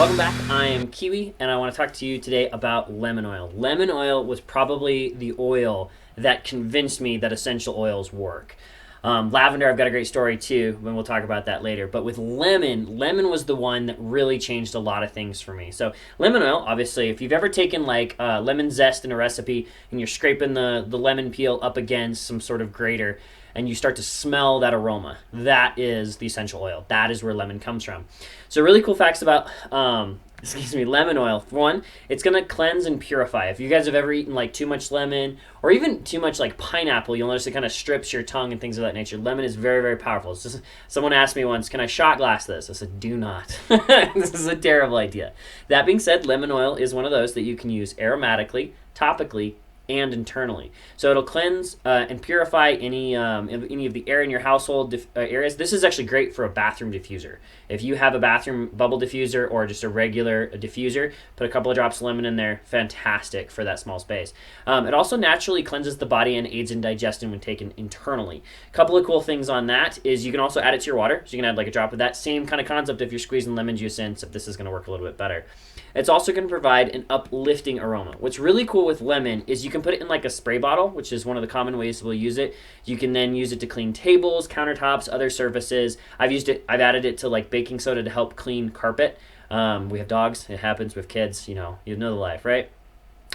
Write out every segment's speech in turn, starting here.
Welcome back. I am Kiwi, and I want to talk to you today about lemon oil. Lemon oil was probably the oil that convinced me that essential oils work. Lavender, I've got a great story too, and we'll talk about that later. But with lemon was the one that really changed a lot of things for me. So lemon oil, obviously, if you've ever taken like lemon zest in a recipe and you're scraping the lemon peel up against some sort of grater, and you start to smell that aroma, that is the essential oil. That is where lemon comes from. So really cool facts about lemon oil. For one, it's gonna cleanse and purify. If you guys have ever eaten like too much lemon or even too much like pineapple, you'll notice it kind of strips your tongue and things of that nature. Lemon is very, very powerful. It's just, someone asked me once, can I shot glass this? I said, do not. This is a terrible idea. That being said, lemon oil is one of those that you can use aromatically, topically, and internally. So it'll cleanse and purify any of the air in your household areas. This is actually great for a bathroom diffuser. If you have a bathroom bubble diffuser or just a regular diffuser, put a couple of drops of lemon in there. Fantastic for that small space. It also naturally cleanses the body and aids in digestion when taken internally. A couple of cool things on that is you can also add it to your water. So you can add like a drop of that same kind of concept if you're squeezing lemon juice in, so this is going to work a little bit better. It's also going to provide an uplifting aroma. What's really cool with lemon is you can put it in like a spray bottle, which is one of the common ways we'll use it. You can then use it to clean tables, countertops, other surfaces. I've added it to like baking soda to help clean carpet. We have dogs. It happens with kids. You know the life, right?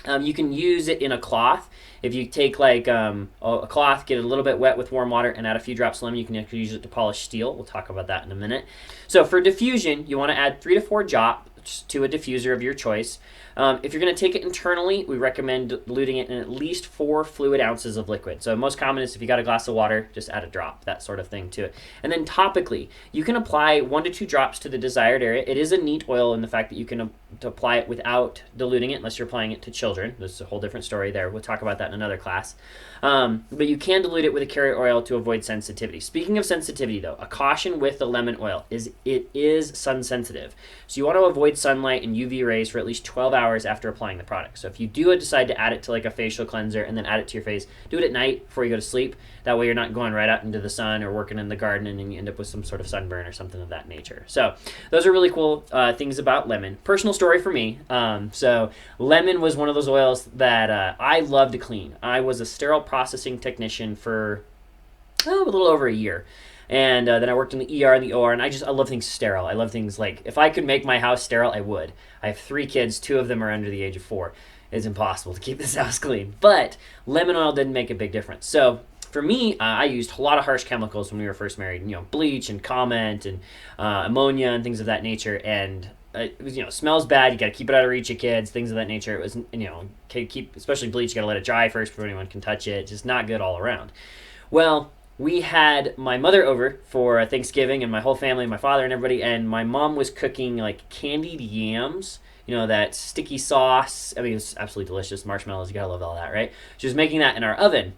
You can use it in a cloth. If you take like a cloth, get it a little bit wet with warm water, and add a few drops of lemon, you can actually use it to polish steel. We'll talk about that in a minute. So for diffusion, you want to add 3 to 4 drops to a diffuser of your choice. If you're going to take it internally, we recommend diluting it in at least 4 fluid ounces of liquid. So most common is if you got a glass of water, just add a drop, that sort of thing to it. And then topically, you can apply 1 to 2 drops to the desired area. It is a neat oil in the fact that you can apply it without diluting it, unless you're applying it to children. There's a whole different story there. We'll talk about that in another class. But you can dilute it with a carrier oil to avoid sensitivity. Speaking of sensitivity, though, a caution with the lemon oil is it is sun sensitive. So you want to avoid sunlight and UV rays for at least 12 hours after applying the product. So if you do decide to add it to like a facial cleanser and then add it to your face, do it at night before you go to sleep. That way you're not going right out into the sun or working in the garden and then you end up with some sort of sunburn or something of that nature. So those are really cool things about lemon. Personal story for me. So lemon was one of those oils that I love to clean. I was a sterile processing technician for a little over a year. And then I worked in the ER and the OR, and I love things sterile. I love things like, if I could make my house sterile, I would. I have 3 kids, 2 of them are under the age of 4. It's impossible to keep this house clean. But lemon oil didn't make a big difference. So for me, I used a lot of harsh chemicals when we were first married. Bleach and Comment and ammonia and things of that nature. And it was, smells bad. You got to keep it out of reach of kids, things of that nature. It was, especially bleach, you got to let it dry first before anyone can touch it. Just not good all around. Well, we had my mother over for Thanksgiving and my whole family, my father and everybody, and my mom was cooking like candied yams, that sticky sauce. I mean, it's absolutely delicious. Marshmallows, you gotta love all that, right? She was making that in our oven.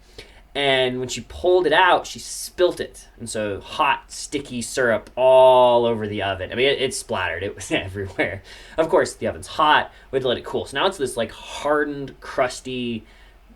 And when she pulled it out, she spilt it. And so hot, sticky syrup all over the oven. I mean, it splattered. It was everywhere. Of course, the oven's hot. We had to let it cool. So now it's this like hardened, crusty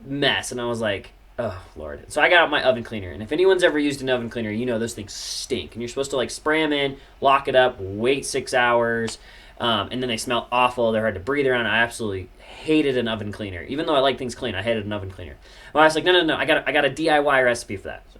mess. And I was like, oh, Lord. So I got out my oven cleaner. And if anyone's ever used an oven cleaner, those things stink. And you're supposed to like spray them in, lock it up, wait 6 hours. And then they smell awful. They're hard to breathe around. I absolutely hated an oven cleaner. Even though I like things clean, I hated an oven cleaner. Well, I was like, no. I got a DIY recipe for that. So,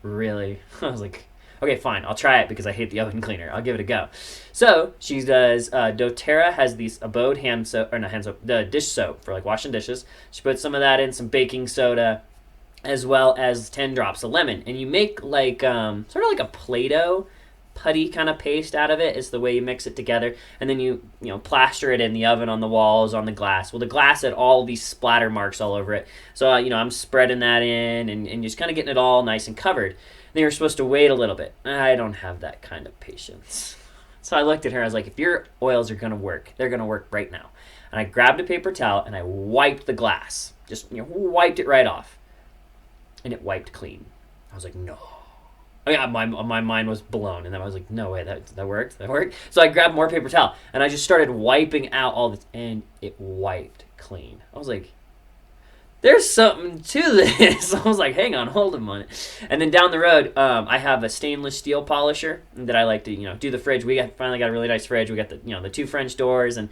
really? I was like, okay, fine. I'll try it because I hate the oven cleaner. I'll give it a go. So she does, doTERRA has these Abode the dish soap for like washing dishes. She puts some of that in, some baking soda, as well as 10 drops of lemon. And you make like, sort of like a Play-Doh putty kind of paste out of it is the way you mix it together. And then you plaster it in the oven, on the walls, on the glass. Well, the glass had all these splatter marks all over it. So, I'm spreading that in and just kind of getting it all nice and covered. Then you're supposed to wait a little bit. I don't have that kind of patience. So I looked at her, I was like, if your oils are going to work, they're going to work right now. And I grabbed a paper towel and I wiped the glass. Just, wiped it right off. And it wiped clean. I was like, no. Oh yeah, my mind was blown, and then I was like, no way, that worked? So I grabbed more paper towel, and I just started wiping out all this, and it wiped clean. I was like, there's something to this. I was like, hang on, hold a minute. And then down the road, I have a stainless steel polisher that I like to, do the fridge. Finally got a really nice fridge. We got the two French doors, and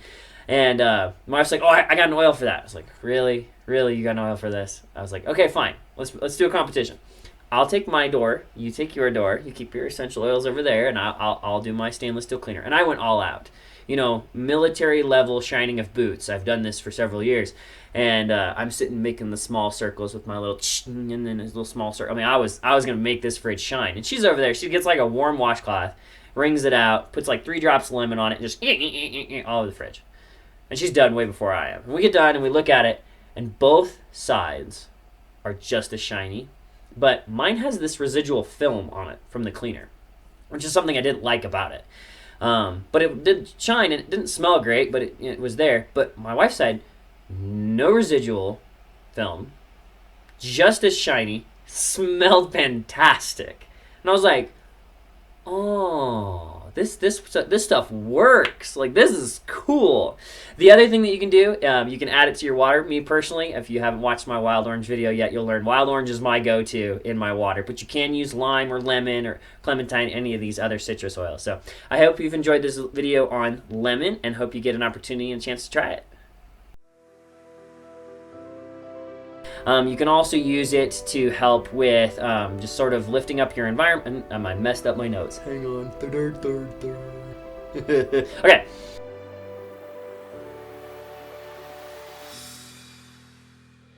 my wife's like, oh, I got an oil for that. I was like, really, you got an oil for this? I was like, okay, fine. Let's do a competition. I'll take my door. You take your door. You keep your essential oils over there, and I'll do my stainless steel cleaner. And I went all out. Military level shining of boots. I've done this for several years. And I'm sitting making the small circles with my little and then his little small circle. I mean, I was gonna make this fridge shine. And she's over there. She gets like a warm washcloth, wrings it out, puts like 3 drops of lemon on it, and just all over the fridge. And she's done way before I am. And we get done and we look at it, and both sides are just as shiny, but mine has this residual film on it from the cleaner, which is something I didn't like about it. But it did shine, and it didn't smell great, but it was there. But my wife's side, no residual film, just as shiny, smelled fantastic. And I was like, oh, this stuff works. Like, this is cool. The other thing that you can do, you can add it to your water. Me personally, if you haven't watched my wild orange video yet, you'll learn wild orange is my go-to in my water. But you can use lime or lemon or clementine, any of these other citrus oils. So I hope you've enjoyed this video on lemon, and hope you get an opportunity and a chance to try it. You can also use it to help with just sort of lifting up your environment. I messed up my notes. Hang on. Okay.